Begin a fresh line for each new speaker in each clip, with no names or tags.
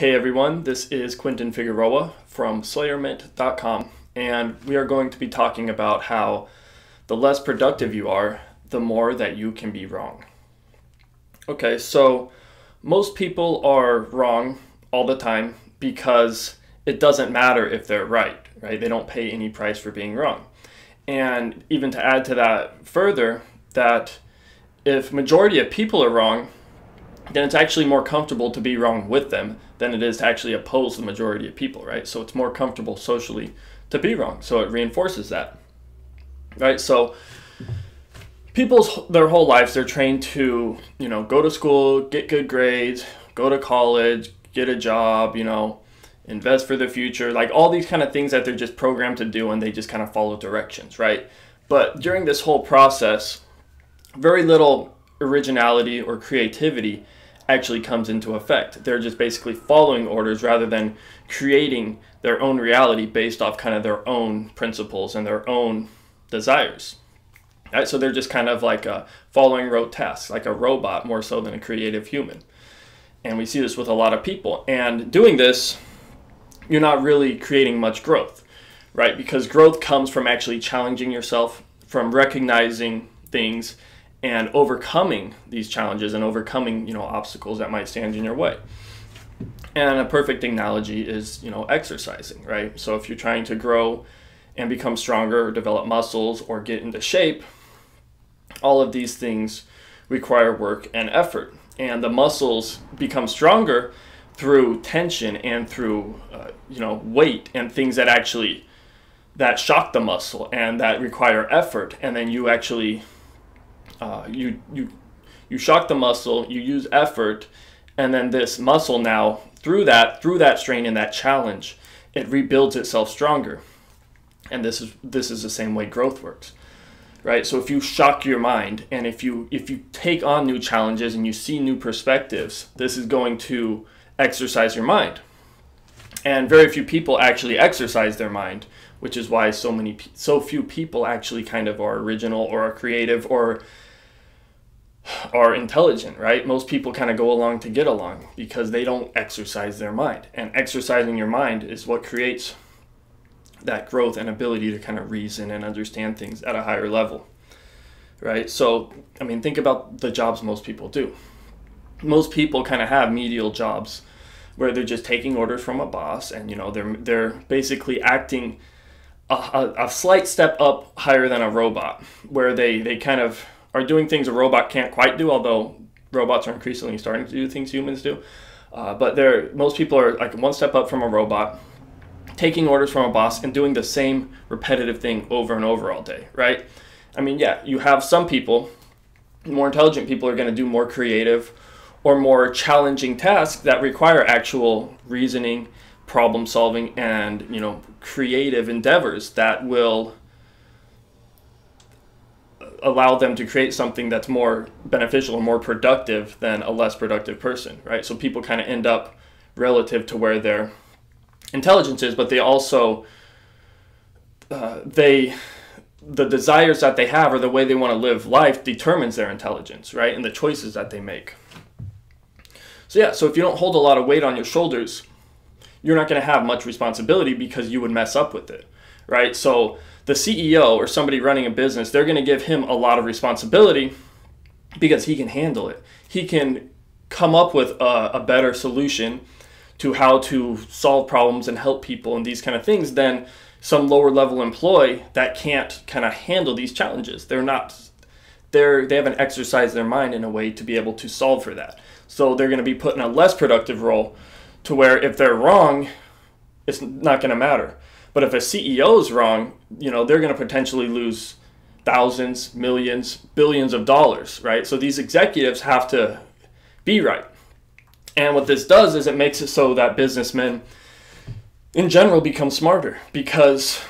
Hey everyone, this is Quentin Figueroa from SlayerMint.com, and we are going to be talking about how the less productive you are, the more that you can be wrong. Okay, so most people are wrong all the time because it doesn't matter if they're right? They don't pay any price for being wrong. And even to add to that further, that if majority of people are wrong, then it's actually more comfortable to be wrong with them than it is to actually oppose the majority of people, right? So it's more comfortable socially to be wrong. So it reinforces that, right? So their whole lives, they're trained to, go to school, get good grades, go to college, get a job, invest for the future, like all these kind of things that they're just programmed to do, and they just kind of follow directions, right? But during this whole process, very little originality or creativity actually comes into effect. They're just basically following orders rather than creating their own reality based off kind of their own principles and their own desires. Right? So they're just kind of like following rote tasks, like a robot more so than a creative human. And we see this with a lot of people. And doing this, you're not really creating much growth, right? Because growth comes from actually challenging yourself, from recognizing things and overcoming these challenges and overcoming, obstacles that might stand in your way. And a perfect analogy is, exercising, right? So if you're trying to grow and become stronger or develop muscles or get into shape, all of these things require work and effort. And the muscles become stronger through tension and through, weight and things that shock the muscle and that require effort. And then you actually you shock the muscle, you use effort, and then this muscle now, through that strain and that challenge, it rebuilds itself stronger. And this is the same way growth works, right? So if you shock your mind, and if you take on new challenges and you see new perspectives, this is going to exercise your mind. And very few people actually exercise their mind, which is why so few people actually kind of are original or are creative or are intelligent, right? Most people kind of go along to get along because they don't exercise their mind. And exercising your mind is what creates that growth and ability to kind of reason and understand things at a higher level, right? So, think about the jobs most people do. Most people kind of have menial jobs where they're just taking orders from a boss, and they're basically acting a slight step up higher than a robot, where they kind of are doing things a robot can't quite do, although robots are increasingly starting to do things humans do. But most people are like one step up from a robot, taking orders from a boss and doing the same repetitive thing over and over all day, right? You have some people, more intelligent people, are going to do more creative or more challenging tasks that require actual reasoning, problem solving, and creative endeavors that will allow them to create something that's more beneficial or more productive than a less productive person, right? So people kind of end up relative to where their intelligence is, but they also the desires that they have or the way they want to live life determines their intelligence, right? And the choices that they make. So if you don't hold a lot of weight on your shoulders, you're not going to have much responsibility because you would mess up with it, right? So the CEO or somebody running a business, they're going to give him a lot of responsibility because he can handle it. He can come up with a better solution to how to solve problems and help people and these kind of things than some lower level employee that can't kind of handle these challenges. They haven't exercised their mind in a way to be able to solve for that. So they're going to be put in a less productive role, to where if they're wrong, it's not going to matter. But if a CEO is wrong, they're going to potentially lose thousands, millions, billions of dollars, right? So these executives have to be right. And what this does is it makes it so that businessmen in general become smarter because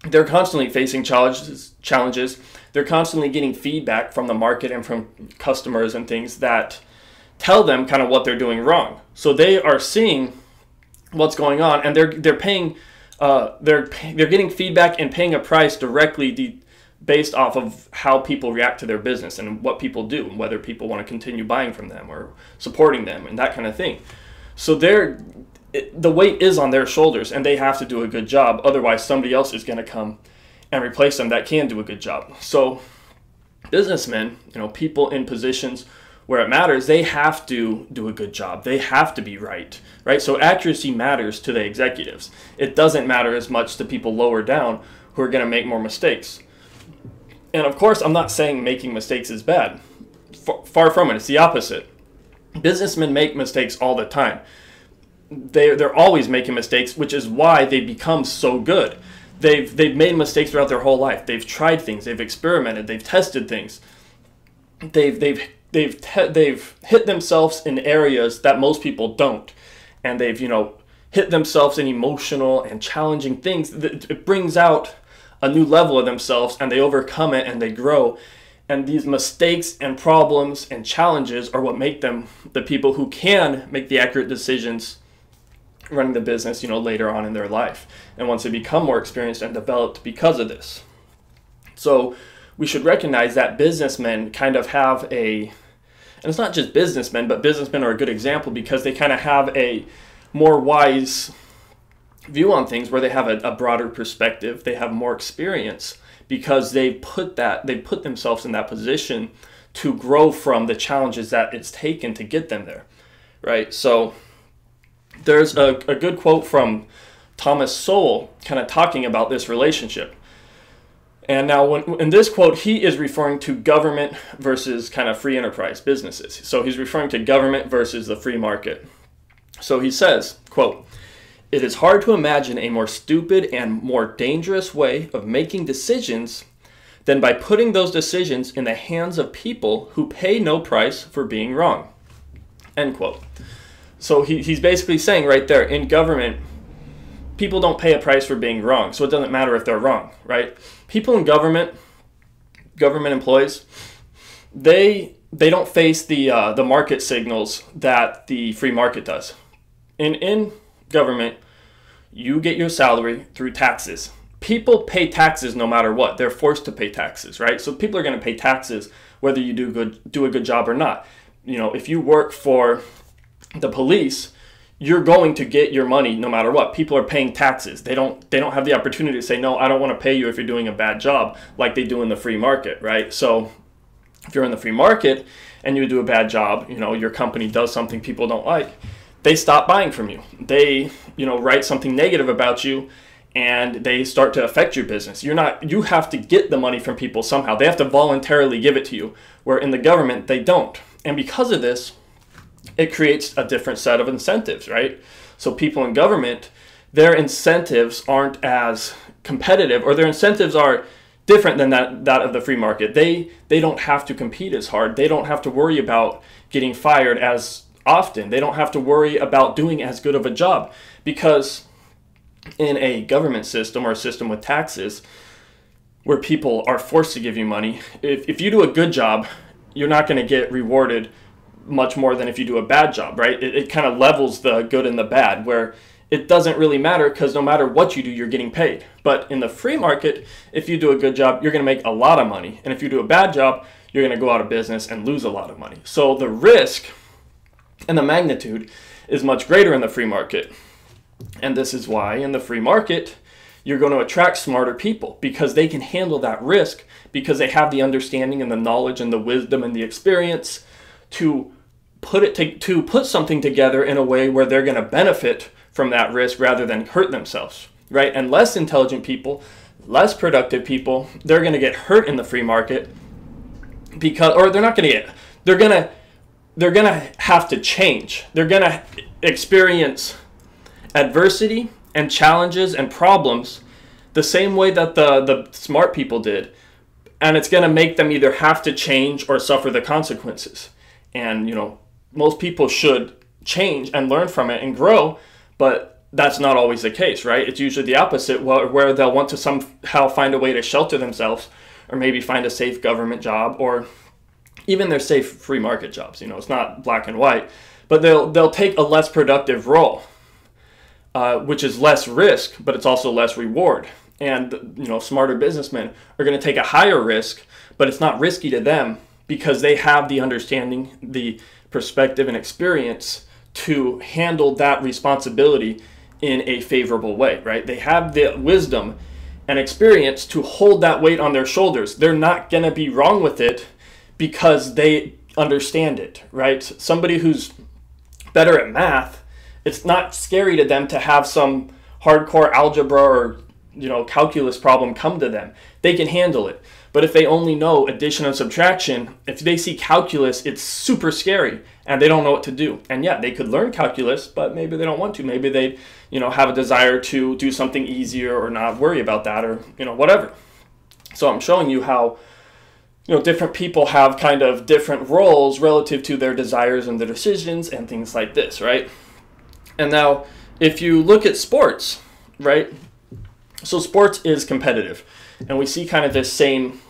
they're constantly facing challenges. They're constantly getting feedback from the market and from customers and things that tell them kind of what they're doing wrong. So they are seeing what's going on, and they're paying they're getting feedback and paying a price directly based off of how people react to their business and what people do and whether people want to continue buying from them or supporting them and that kind of thing. So the weight is on their shoulders, and they have to do a good job. Otherwise, somebody else is going to come and replace them that can do a good job. So businessmen, people in positions where it matters, they have to do a good job. They have to be right? So accuracy matters to the executives. It doesn't matter as much to people lower down who are going to make more mistakes. And of course, I'm not saying making mistakes is bad. Far from it. It's the opposite. Businessmen make mistakes all the time. They're always making mistakes, which is why they become so good. They've made mistakes throughout their whole life. They've tried things. They've experimented. They've tested things. They've hit themselves in areas that most people don't, and they've hit themselves in emotional and challenging things. It brings out a new level of themselves, and they overcome it and they grow. And these mistakes and problems and challenges are what make them the people who can make the accurate decisions running the business, later on in their life, and once they become more experienced and developed because of this. So we should recognize that businessmen kind of have and it's not just businessmen, but businessmen are a good example because they kind of have a more wise view on things, where they have a broader perspective. They have more experience because they put themselves in that position to grow from the challenges that it's taken to get them there, right? So there's a good quote from Thomas Sowell kind of talking about this relationship. And now in this quote, he is referring to government versus kind of free enterprise businesses. So he's referring to government versus the free market. So he says, quote, "It is hard to imagine a more stupid and more dangerous way of making decisions than by putting those decisions in the hands of people who pay no price for being wrong." End quote. So he's basically saying right there, in government, people don't pay a price for being wrong. So it doesn't matter if they're wrong, right? People in government employees, they don't face the market signals that the free market does. In government, you get your salary through taxes. People pay taxes no matter what. They're forced to pay taxes, right? So people are going to pay taxes whether you do a good job or not. If you work for the police, you're going to get your money no matter what. People are paying taxes. They don't have the opportunity to say, no, I don't want to pay you if you're doing a bad job, like they do in the free market, right? So if you're in the free market and you do a bad job, your company does something people don't like, they stop buying from you. They, write something negative about you, and they start to affect your business. You have to get the money from people somehow. They have to voluntarily give it to you, where in the government, they don't. And because of this, it creates a different set of incentives, right? So people in government, their incentives aren't as competitive, or their incentives are different than that of the free market. They don't have to compete as hard. They don't have to worry about getting fired as often. They don't have to worry about doing as good of a job, because in a government system, or a system with taxes, where people are forced to give you money, if you do a good job, you're not going to get rewarded much more than if you do a bad job, right? It kind of levels the good and the bad, where it doesn't really matter, because no matter what you do, you're getting paid. But in the free market, if you do a good job, you're going to make a lot of money. And if you do a bad job, you're going to go out of business and lose a lot of money. So the risk and the magnitude is much greater in the free market. And this is why in the free market, you're going to attract smarter people, because they can handle that risk, because they have the understanding and the knowledge and the wisdom and the experience to put something together in a way where they're going to benefit from that risk rather than hurt themselves, right? And less intelligent people, less productive people, they're going to get hurt in the free market, they're going to have to change. They're going to experience adversity and challenges and problems the same way that the smart people did. And it's going to make them either have to change or suffer the consequences. And, most people should change and learn from it and grow, but that's not always the case, right? It's usually the opposite, where they'll want to somehow find a way to shelter themselves, or maybe find a safe government job, or even their safe free market jobs. It's not black and white, but they'll take a less productive role, which is less risk, but it's also less reward. And, smarter businessmen are going to take a higher risk, but it's not risky to them, because they have the understanding, the perspective and experience to handle that responsibility in a favorable way, right? They have the wisdom and experience to hold that weight on their shoulders. They're not going to be wrong with it because they understand it, right? Somebody who's better at math, it's not scary to them to have some hardcore algebra or calculus problem come to them. They can handle it. But if they only know addition and subtraction, if they see calculus, it's super scary and they don't know what to do. And yeah, they could learn calculus, but maybe they don't want to. Maybe they, have a desire to do something easier or not worry about that, or, whatever. So I'm showing you how, different people have kind of different roles relative to their desires and their decisions and things like this, right? And now if you look at sports, right? So sports is competitive, and we see kind of this same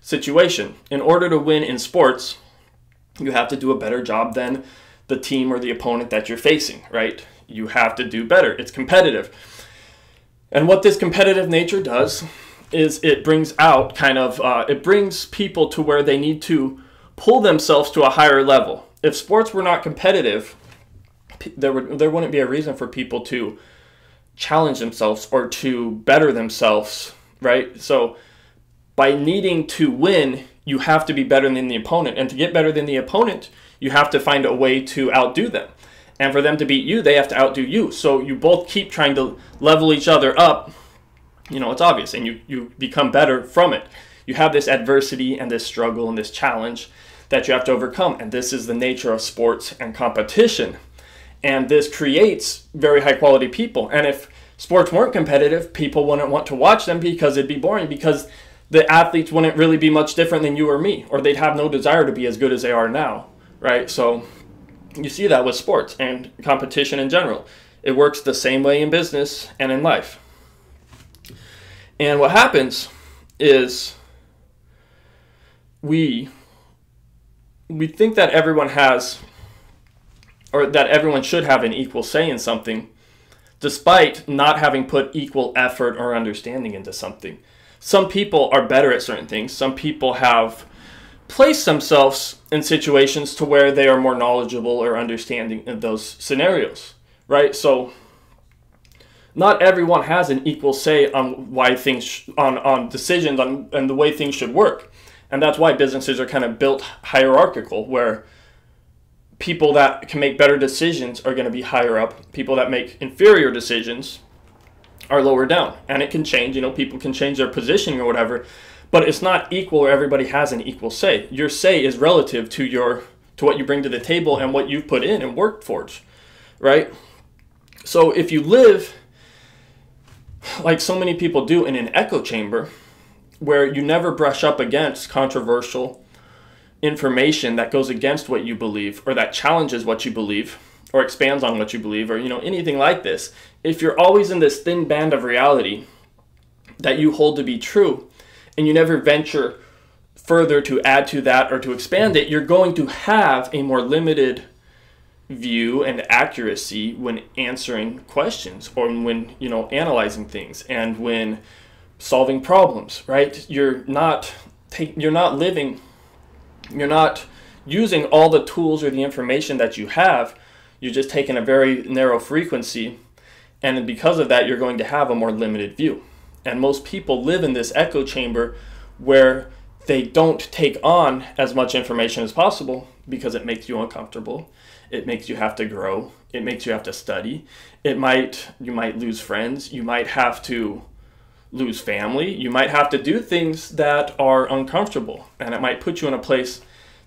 situation. In order to win in sports, you have to do a better job than the team or the opponent that you're facing, right? You have to do better. It's competitive. And what this competitive nature does is it brings out it brings people to where they need to pull themselves to a higher level. If sports were not competitive, there wouldn't be a reason for people to challenge themselves or to better themselves, right? So by needing to win, you have to be better than the opponent. And to get better than the opponent, you have to find a way to outdo them. And for them to beat you, they have to outdo you. So you both keep trying to level each other up. It's obvious, and you become better from it. You have this adversity and this struggle and this challenge that you have to overcome. And this is the nature of sports and competition. And this creates very high quality people. And if sports weren't competitive, people wouldn't want to watch them because it'd be boring, because the athletes wouldn't really be much different than you or me, or they'd have no desire to be as good as they are now, right? So you see that with sports and competition in general. It works the same way in business and in life. And what happens is we think that everyone has, or that everyone should have, an equal say in something, despite not having put equal effort or understanding into something. Some people are better at certain things. Some people have placed themselves in situations to where they are more knowledgeable or understanding in those scenarios, right? So not everyone has an equal say on why things, on decisions and the way things should work. And that's why businesses are kind of built hierarchical, where people that can make better decisions are going to be higher up. People that make inferior decisions are lower down. And it can change, people can change their positioning or whatever, but it's not equal where everybody has an equal say. Your say is relative to what you bring to the table and what you've put in and worked towards, right? So if you live, like so many people do, in an echo chamber where you never brush up against controversial information that goes against what you believe, or that challenges what you believe, or expands on what you believe, or anything like this, if you're always in this thin band of reality that you hold to be true, and you never venture further to add to that or to expand it, you're going to have a more limited view and accuracy when answering questions, or when analyzing things, and when solving problems, right? You're not using all the tools or the information that you have. You're just taking a very narrow frequency, and because of that, you're going to have a more limited view. And most people live in this echo chamber where they don't take on as much information as possible because it makes you uncomfortable. It makes you have to grow. It makes you have to study. You might lose friends. You might have to lose family. You might have to do things that are uncomfortable, and it might put you in a place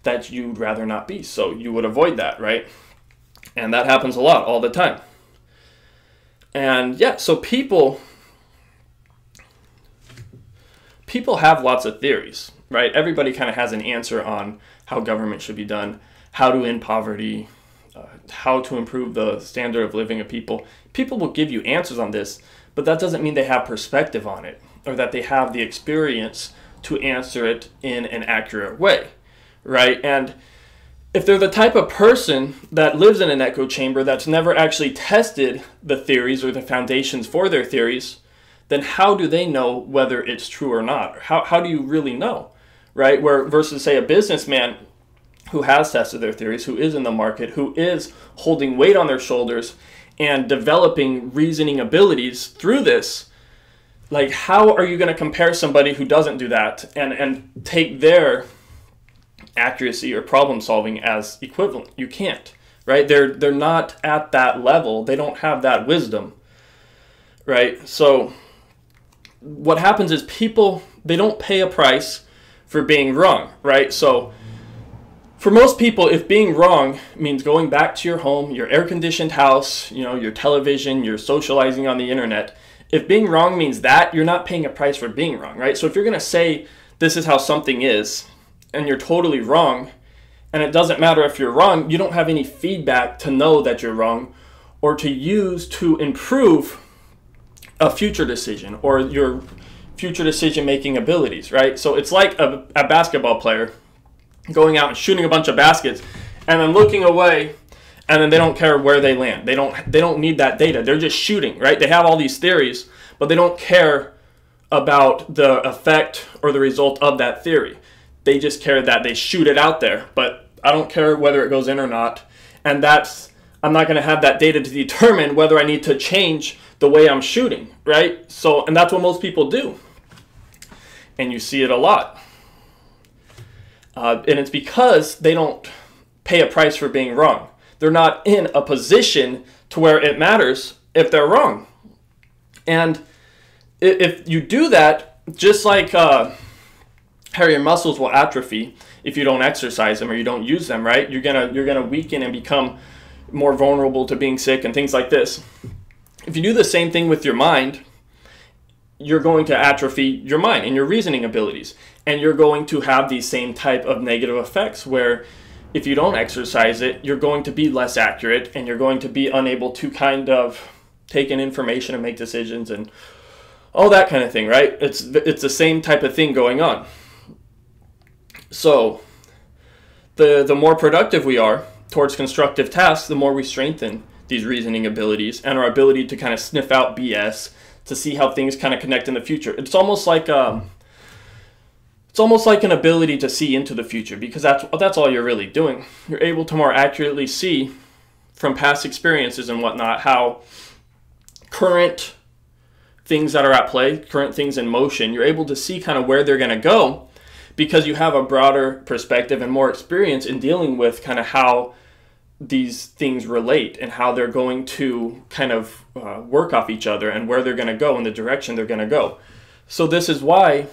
that you'd rather not be. So you would avoid that, right? And that happens a lot, all the time. And yeah, so people have lots of theories, right? Everybody kind of has an answer on how government should be done, how to end poverty, how to improve the standard of living of people. People will give you answers on this, but that doesn't mean they have perspective on it, or that they have the experience to answer it in an accurate way, right? And if they're the type of person that lives in an echo chamber that's never actually tested the theories or the foundations for their theories, then how do they know whether it's true or not? How do you really know, right? Versus, say, a businessman who has tested their theories, who is in the market, who is holding weight on their shoulders and developing reasoning abilities through this, like, how are you going to compare somebody who doesn't do that and take their accuracy or problem solving as equivalent? You can't, right? They're not at that level. They don't have that wisdom, right? So what happens is people, they don't pay a price for being wrong, right? So for most people, if being wrong means going back to your home, your air-conditioned house, your television, you're socializing on the internet, if being wrong means that, you're not paying a price for being wrong, right? So if you're going to say this is how something is, and you're totally wrong, and it doesn't matter if you're wrong, you don't have any feedback to know that you're wrong or to use to improve a future decision or your future decision-making abilities, right? So it's like a basketball player going out and shooting a bunch of baskets and then looking away, and then they don't care where they land. They don't need that data. They're just shooting, right? They have all these theories, but they don't care about the effect or the result of that theory. They just care that they shoot it out there, but I don't care whether it goes in or not. And I'm not going to have that data to determine whether I need to change the way I'm shooting, right? So, and that's what most people do. And you see it a lot. And it's because they don't pay a price for being wrong. They're not in a position to where it matters if they're wrong. And if you do that, just like how your muscles will atrophy if you don't exercise them or you don't use them, right? You're gonna weaken and become more vulnerable to being sick and things like this. If you do the same thing with your mind, you're going to atrophy your mind and your reasoning abilities. And you're going to have these same type of negative effects where if you don't exercise it, you're going to be less accurate and you're going to be unable to kind of take in information and make decisions and all that kind of thing, right? It's the same type of thing going on. So the more productive we are towards constructive tasks, the more we strengthen these reasoning abilities and our ability to kind of sniff out BS, to see how things kind of connect in the future. It's almost like an ability to see into the future, because that's all you're really doing. You're able to more accurately see from past experiences and whatnot how current things that are at play, current things in motion, you're able to see kind of where they're going to go because you have a broader perspective and more experience in dealing with kind of how these things relate and how they're going to kind of work off each other and where they're going to go and the direction they're going to go. So this is why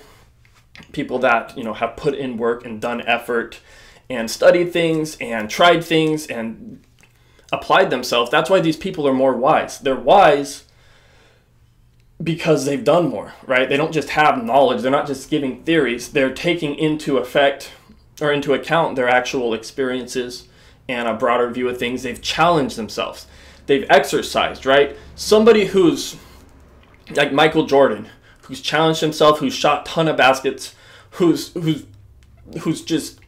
people that have put in work and done effort and studied things and tried things and applied themselves, that's why these people are more wise. They're wise because they've done more, right? They don't just have knowledge. They're not just giving theories. They're taking into account their actual experiences and a broader view of things. They've challenged themselves. They've exercised, right? Somebody who's like Michael Jordan, who's challenged himself, who's shot a ton of baskets, who's just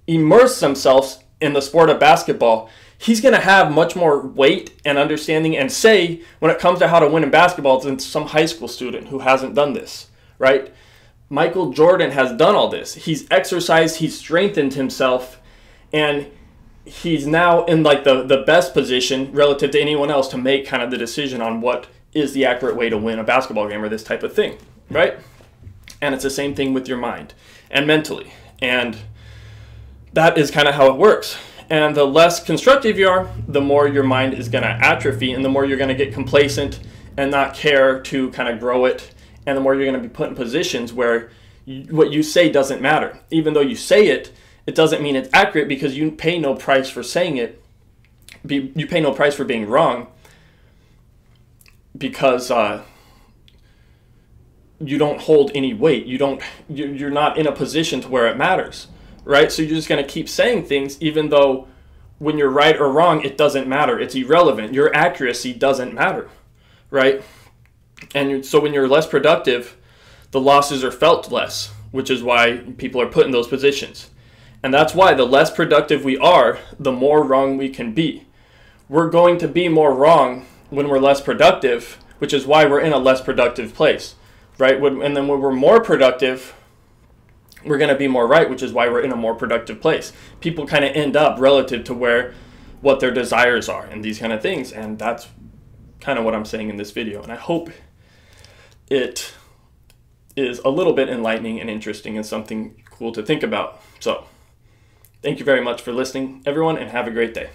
immersed themselves in the sport of basketball, he's going to have much more weight and understanding and say when it comes to how to win in basketball than some high school student who hasn't done this, right? Michael Jordan has done all this. He's exercised, he's strengthened himself, and he's now in like the best position relative to anyone else to make kind of the decision on what is the accurate way to win a basketball game or this type of thing, right? And it's the same thing with your mind and mentally. And that is kind of how it works. And the less constructive you are, the more your mind is going to atrophy and the more you're going to get complacent and not care to kind of grow it. And the more you're going to be put in positions where what you say doesn't matter. Even though you say it, it doesn't mean it's accurate because you pay no price for saying it. You pay no price for being wrong because you don't hold any weight. You're not in a position to where it matters, right? So you're just going to keep saying things even though when you're right or wrong, it doesn't matter. It's irrelevant. Your accuracy doesn't matter, right? And so when you're less productive, the losses are felt less, which is why people are put in those positions. And that's why the less productive we are, the more wrong we can be. We're going to be more wrong when we're less productive, which is why we're in a less productive place, right? And then when we're more productive, we're going to be more right, which is why we're in a more productive place. People kind of end up relative to what their desires are and these kind of things. And that's kind of what I'm saying in this video. And I hope it is a little bit enlightening and interesting and something cool to think about. So thank you very much for listening, everyone, and have a great day.